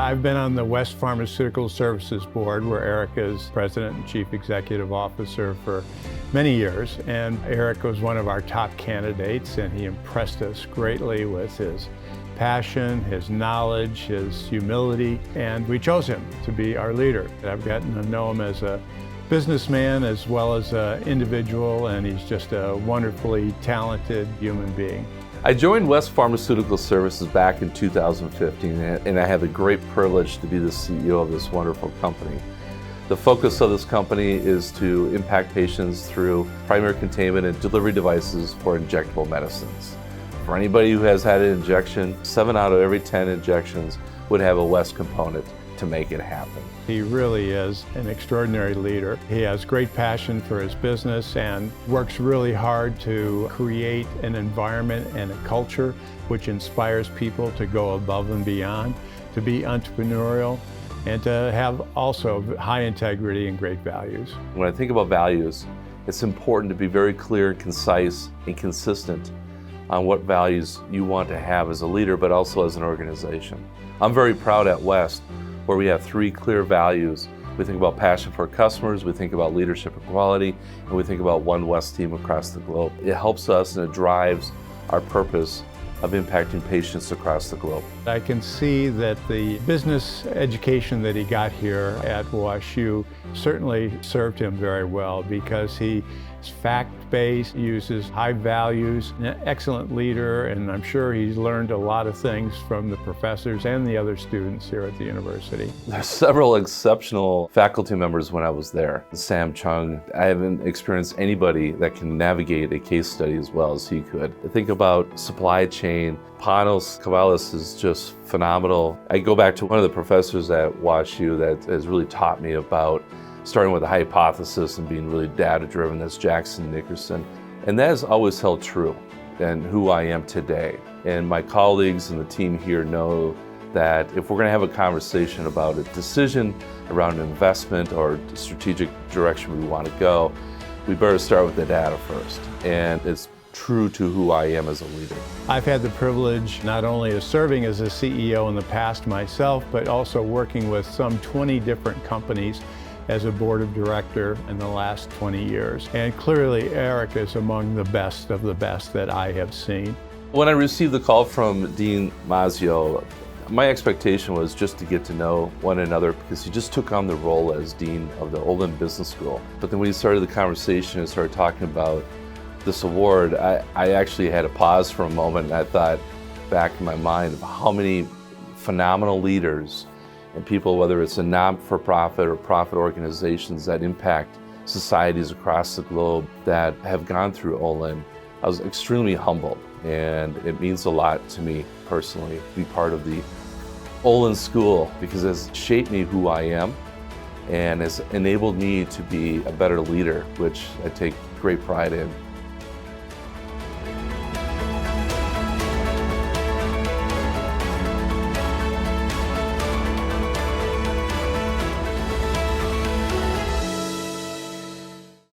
I've been on the West Pharmaceutical Services Board, where Eric is President and Chief Executive Officer for many years. And Eric was one of our top candidates, and he impressed us greatly with his passion, his knowledge, his humility, and we chose him to be our leader. I've gotten to know him as a businessman as well as an individual, and he's just a wonderfully talented human being. I joined West Pharmaceutical Services back in 2015, and I had the great privilege to be the CEO of this wonderful company. The focus of this company is to impact patients through primary containment and delivery devices for injectable medicines. For anybody who has had an injection, 7 out of every 10 injections would have a West component to make it happen. He really is an extraordinary leader. He has great passion for his business and works really hard to create an environment and a culture which inspires people to go above and beyond, to be entrepreneurial, and to have also high integrity and great values. When I think about values, it's important to be very clear, concise, and consistent on what values you want to have as a leader, but also as an organization. I'm very proud at West where we have 3 clear values. We think about passion for customers, we think about leadership and quality, and we think about one West team across the globe. It helps us and it drives our purpose of impacting patients across the globe. I can see that the business education that he got here at WashU certainly served him very well, because he is fact-based, uses high values, an excellent leader, and I'm sure he's learned a lot of things from the professors and the other students here at the university. There's several exceptional faculty members when I was there. Sam Chung, I haven't experienced anybody that can navigate a case study as well as he could. Think about supply chain. Panos Cavalis is just phenomenal. I go back to one of the professors at WashU that has really taught me about starting with a hypothesis and being really data-driven. That's Jackson Nickerson. And that has always held true in who I am today. And my colleagues and the team here know that if we're going to have a conversation about a decision around an investment or strategic direction we want to go, we better start with the data first. And it's true to who I am as a leader. I've had the privilege not only of serving as a CEO in the past myself, but also working with some 20 different companies as a board of director in the last 20 years. And clearly Eric is among the best of the best that I have seen. When I received the call from Dean Mazzio, my expectation was just to get to know one another, because he just took on the role as Dean of the Olin Business School. But then when he started the conversation and started talking about this award, I actually had a pause for a moment, and I thought back in my mind of how many phenomenal leaders and people, whether it's a non-for-profit or profit organizations that impact societies across the globe, that have gone through Olin. I was extremely humbled, and it means a lot to me personally to be part of the Olin School, because it's shaped me who I am and has enabled me to be a better leader, which I take great pride in.